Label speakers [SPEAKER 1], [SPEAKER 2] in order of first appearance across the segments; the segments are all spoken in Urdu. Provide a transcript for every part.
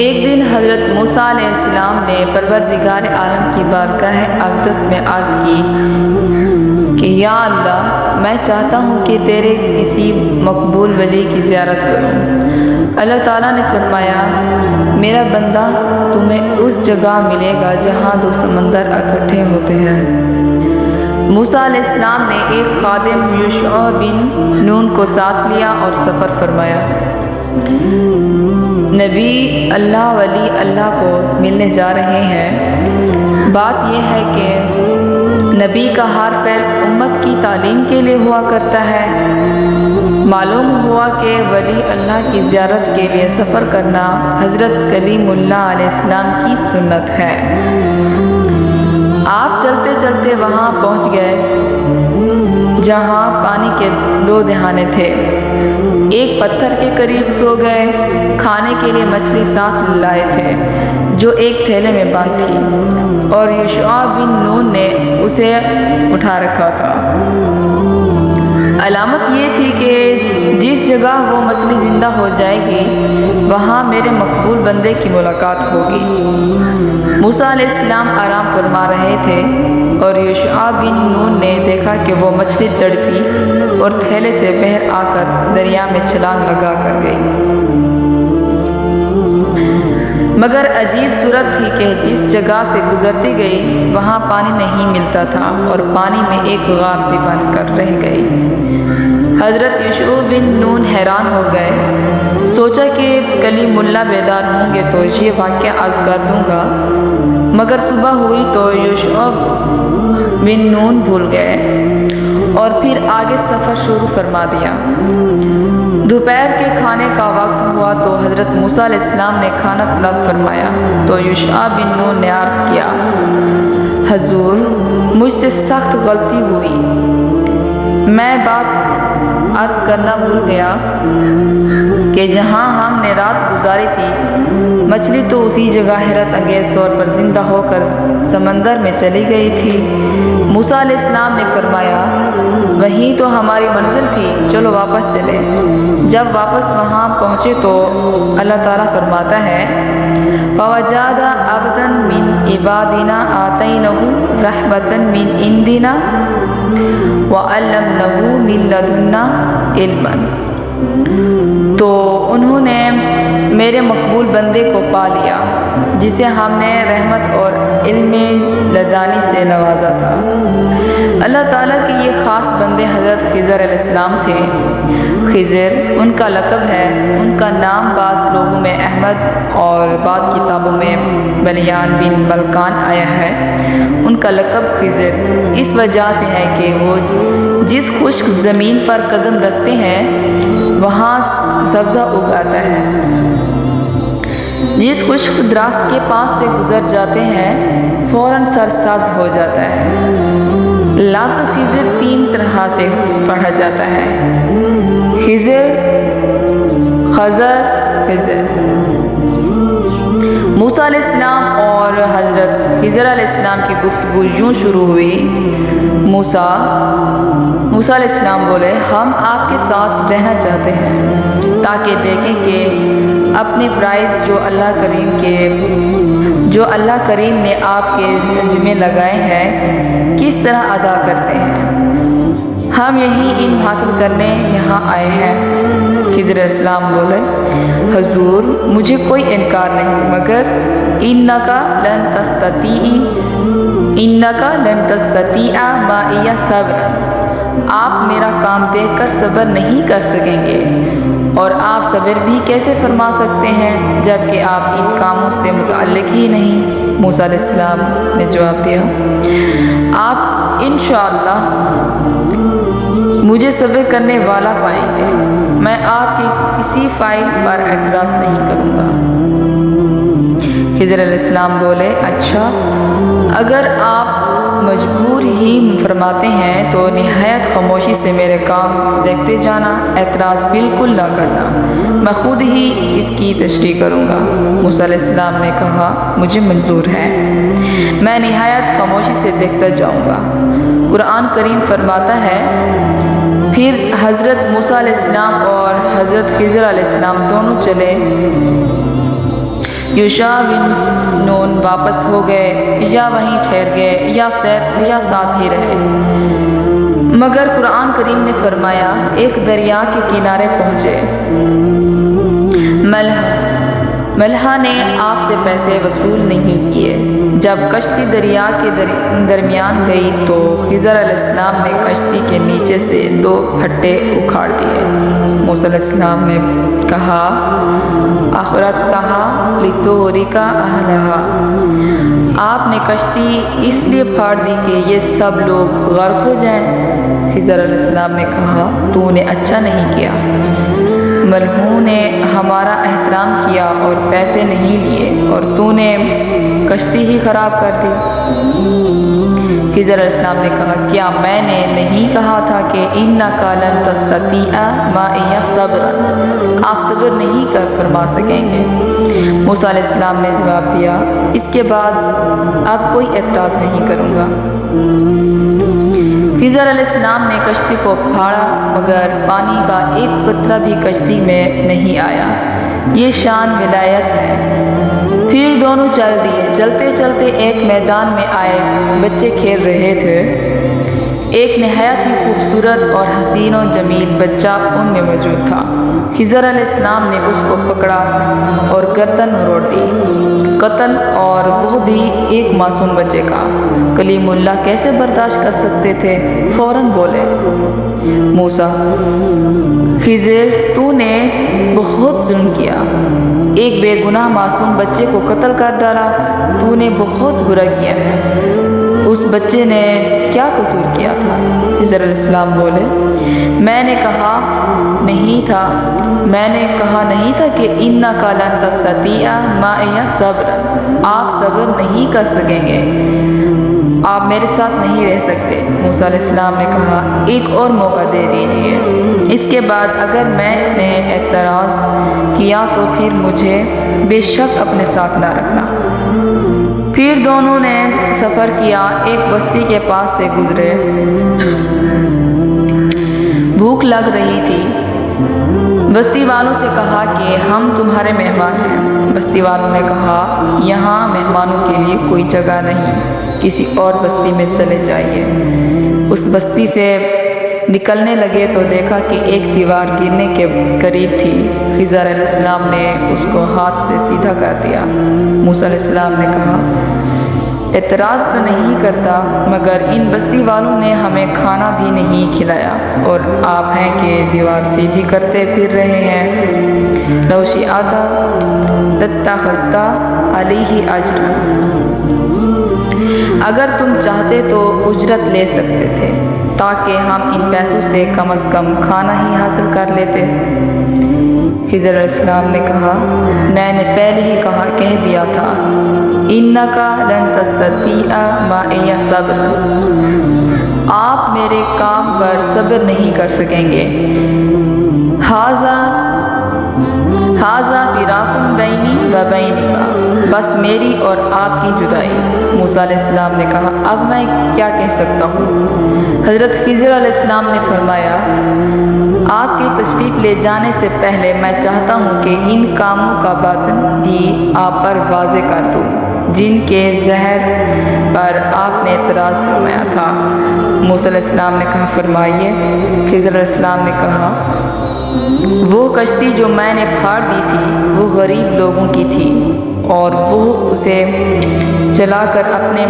[SPEAKER 1] ایک دن حضرت موسیٰ علیہ السلام نے پروردگار عالم کی بارگاہ اقدس میں عرض کی کہ یا اللہ، میں چاہتا ہوں کہ تیرے کسی مقبول ولی کی زیارت کروں۔ اللہ تعالیٰ نے فرمایا، میرا بندہ تمہیں اس جگہ ملے گا جہاں دو سمندر اکٹھے ہوتے ہیں۔ موسیٰ علیہ السلام نے ایک خادم یوشع بن نون کو ساتھ لیا اور سفر فرمایا۔ نبی اللہ ولی اللہ کو ملنے جا رہے ہیں۔ بات یہ ہے کہ نبی کا ہر فعل امت کی تعلیم کے لیے ہوا کرتا ہے۔ معلوم ہوا کہ ولی اللہ کی زیارت کے لیے سفر کرنا حضرت کلیم اللہ علیہ السلام کی سنت ہے۔ آپ چلتے چلتے وہاں پہنچ گئے جہاں پانی کے دو دہانے تھے۔ ایک پتھر کے قریب سو گئے۔ کھانے کے لیے مچھلی ساتھ لائے تھے جو ایک تھیلے میں بند تھی، اور یوشع بن نون نے اسے اٹھا رکھا تھا۔ علامت یہ تھی کہ جس جگہ وہ مچھلی زندہ ہو جائے گی وہاں میرے مقبول بندے کی ملاقات ہوگی۔ موسیٰ علیہ السلام آرام فرما رہے تھے اور یوشع بن نون نے دیکھا کہ وہ مچھلی تڑپی اور تھیلے سے باہر آ کر دریا میں چھلانگ لگا کر گئی۔ مگر عجیب صورت تھی کہ جس جگہ سے گزرتی گئی وہاں پانی نہیں ملتا تھا اور پانی میں ایک غار سی بن کر رہ گئی۔ حضرت یوشع بن نون حیران ہو گئے۔ سوچا کہ کلیم اللہ بیدار ہوں گے تو یہ واقعہ عرض کر دوں گا، مگر صبح ہوئی تو یوشع بن نون بھول گئے اور پھر آگے سفر شروع فرما دیا۔ دوپہر کے کھانے کا وقت ہوا تو حضرت موسیٰ علیہ السلام نے کھانا طلب فرمایا تو یوشع بن نون نے عرض کیا، حضور، مجھ سے سخت غلطی ہوئی، میں بات عرض کرنا بھول گیا کہ جہاں ہم نے رات گزاری تھی مچھلی تو اسی جگہ حیرت انگیز طور پر زندہ ہو کر سمندر میں چلی گئی تھی۔ موسیٰ علیہ السلام نے فرمایا، وہیں تو ہماری منزل تھی، چلو واپس چلے۔ جب واپس وہاں پہنچے تو اللہ تعالیٰ فرماتا ہے، فَوَجَدَ عَبْدًا مِّنْ عِبَادِنَا آتَيْنَهُ رَحْمَةً مِّنْ عِنْدِنَا وَعَلَّمْنَهُ مِن لَّدُنَّا عِلْمًا۔ تو انہوں نے میرے مقبول بندے کو پا لیا جسے ہم نے رحمت اور علم لدانی سے نوازا تھا۔ اللہ تعالیٰ کے یہ خاص بندے حضرت خضر علیہ السلام تھے۔ خضر ان کا لقب ہے۔ ان کا نام بعض لوگوں میں احمد اور بعض کتابوں میں بلیان بن بلقان آیا ہے۔ ان کا لقب خضر اس وجہ سے ہے کہ وہ جس خشک زمین پر قدم رکھتے ہیں وہاں سبزہ اگاتا ہے، جس خشک درخت کے پاس سے گزر جاتے ہیں فوراً سرسبز ہو جاتا ہے۔ لفظ خضر 3 طرح سے پڑھا جاتا ہے، خضر، خضر، خضر۔ موسیٰ علیہ السلام اور حضرت خضر علیہ السلام کی گفتگو یوں شروع ہوئی۔ موسیٰ علیہ السلام بولے، ہم آپ کے ساتھ رہنا چاہتے ہیں تاکہ دیکھیں کہ اپنے فرائض جو اللہ کریم نے آپ کے ذمہ لگائے ہیں کس طرح ادا کرتے ہیں۔ ہم یہی علم حاصل کرنے یہاں آئے ہیں۔ خضر علیہ السلام بولے، حضور، مجھے کوئی انکار نہیں، مگر انکا لن تستطیع معی صبر، آپ میرا کام دیکھ کر صبر نہیں کر سکیں گے، اور آپ صبر بھی کیسے فرما سکتے ہیں جبکہ آپ ان کاموں سے متعلق ہی نہیں۔ موسیٰ علیہ السلام نے جواب دیا، آپ انشاءاللہ مجھے صبر کرنے والا پائیں گے، میں آپ کی کسی فعل پر اعتراض نہیں کروں گا۔ خضر علیہ السلام بولے، اچھا، اگر آپ مجبور ہی فرماتے ہیں تو نہایت خاموشی سے میرے کام دیکھتے جانا، اعتراض بالکل نہ کرنا، میں خود ہی اس کی تشریح کروں گا۔ موسیٰ علیہ السلام نے کہا، مجھے منظور ہے، میں نہایت خاموشی سے دیکھتا جاؤں گا۔ قرآن کریم فرماتا ہے، پھر حضرت موسیٰ علیہ السلام اور حضرت خضر علیہ السلام دونوں چلے یوشع بن نون واپس ہو گئے یا وہیں ٹھہر گئے یا ساتھ ہی رہے، مگر قرآن کریم نے فرمایا ایک دریا کے کنارے پہنچے۔ ملحہ نے آپ سے پیسے وصول نہیں کیے۔ جب کشتی دریا کے درمیان گئی تو خضر علیہ السلام نے کشتی کے نیچے سے 2 پھٹے اکھاڑ دیے۔ موسیٰ علیہ السلام نے کہا اخرقتہا لتغرق اہلہا، آپ نے کشتی اس لیے پھاڑ دی کہ یہ سب لوگ غرق ہو جائیں۔ خضر علیہ السلام نے کہا تو نے اچھا نہیں کیا، ملحوں نے ہمارا احترام کیا اور پیسے نہیں لیے اور تو نے کشتی ہی خراب کر دی۔ خضر علیہ السلام نے کہا کیا میں نے نہیں کہا تھا کہ انک لن تستطیع معی صبرا، آپ صبر نہیں کر فرما سکیں گے۔ موسیٰ علیہ السلام نے جواب دیا اس کے بعد اب کوئی اعتراض نہیں کروں گا۔ خضر علیہ السلام نے کشتی کو پھاڑا مگر پانی کا ایک قطرہ بھی کشتی میں نہیں آیا، یہ شان ولایت ہے۔ پھر دونوں چل دیے۔ چلتے چلتے ایک میدان میں آئے، بچے کھیل رہے تھے۔ ایک نہایت ہی خوبصورت اور حسین و جمیل بچہ ان میں موجود تھا۔ خضر علیہ السلام نے اس کو پکڑا اور گردن مروڑ دی۔ قتل، اور وہ بھی ایک معصوم بچے کا۔ کلیم اللہ کیسے برداشت کر سکتے تھے؟ فوراً بولے موسیٰ خضر تو نے بہت ظلم کیا، ایک بے گناہ معصوم بچے کو قتل کر ڈالا، تو نے بہت برا کیا ہے۔ اس بچے نے کیا قصور کیا تھا؟ خضر علیہ السلام بولے میں نے کہا نہیں تھا کہ انک لن تستطیع معی صبرا، آپ صبر نہیں کر سکیں گے، آپ میرے ساتھ نہیں رہ سکتے۔ موسیٰ علیہ السلام نے کہا ایک اور موقع دے دیجیے، اس کے بعد اگر میں نے اعتراض کیا تو پھر مجھے بے شک اپنے ساتھ نہ رکھنا۔ پھر دونوں نے سفر کیا، ایک بستی کے پاس سے گزرے۔ بھوک لگ رہی تھی۔ بستی والوں سے کہا کہ ہم تمہارے مہمان ہیں۔ بستی والوں نے کہا یہاں مہمانوں کے لیے کوئی جگہ نہیں، کسی اور بستی میں چلے جائیے۔ اس بستی سے نکلنے لگے تو دیکھا کہ ایک دیوار گرنے کے قریب تھی۔ خضر علیہ السلام نے اس کو ہاتھ سے سیدھا کر دیا۔ موسیٰ علیہ السلام نے کہا اعتراض تو نہیں کرتا، مگر ان بستی والوں نے ہمیں کھانا بھی نہیں کھلایا اور آپ ہیں کہ دیوار سیدھی کرتے پھر رہے ہیں۔ لو شئت لاتخذت علیہ اجرا، اگر تم چاہتے تو اجرت لے سکتے تھے تاکہ ہم ان پیسوں سے کم از کم کھانا ہی حاصل کر لیتے۔ خضر علیہ السلام نے کہا میں نے پہلے ہی کہہ دیا تھا انک لن تستطیع معی صبرا، آپ میرے کام پر صبر نہیں کر سکیں گے۔ ھذا فراق بینی و بینک، بس میری اور آپ کی جدائی۔ موسیٰ علیہ السلام نے کہا اب میں کیا کہہ سکتا ہوں؟ حضرت خضر علیہ السلام نے فرمایا آپ کی تشریف لے جانے سے پہلے میں چاہتا ہوں کہ ان کاموں کا باطن بھی آپ پر واضح کر دوں جن کے زہر پر آپ نے اعتراض فرمایا تھا۔ موسیٰ علیہ السلام نے کہا فرمائیے۔ خضر علیہ السلام نے کہا وہ کشتی جو میں نے پھاڑ دی تھی وہ غریب لوگوں کی تھی اور وہ اسے چلا کر اپنے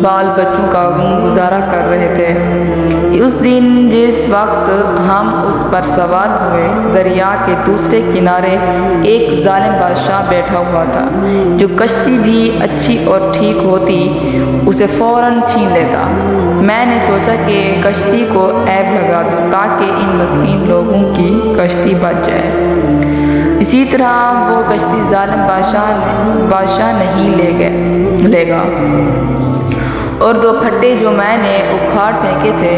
[SPEAKER 1] بال بچوں کا گزارا کر رہے تھے۔ اس دن جس وقت ہم اس پر سوار ہوئے، دریا کے دوسرے کنارے ایک ظالم بادشاہ بیٹھا ہوا تھا جو کشتی بھی اچھی اور ٹھیک ہوتی اسے فوراً چھین لیتا۔ میں نے سوچا کہ کشتی کو عیب لگا دوں تاکہ ان مسکین لوگوں کی کشتی بچ جائے۔ اسی طرح وہ کشتی ظالم بادشاہ نہیں لے گا اور 2 پھٹے جو میں نے اکھاڑ پھینکے تھے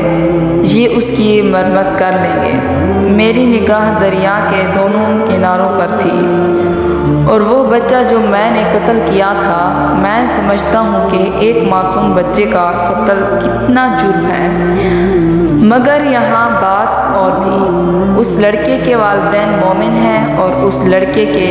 [SPEAKER 1] یہ اس کی مرمت کر لیں گے۔ میری نگاہ دریا کے دونوں کناروں پر تھی اور وہ بچہ جو میں نے قتل کیا تھا، میں سمجھتا ہوں کہ ایک معصوم بچے کا قتل کتنا جرم ہے، مگر یہاں بات اور تھی۔ اس لڑکے کے والدین مومن ہیں اور اس لڑکے کے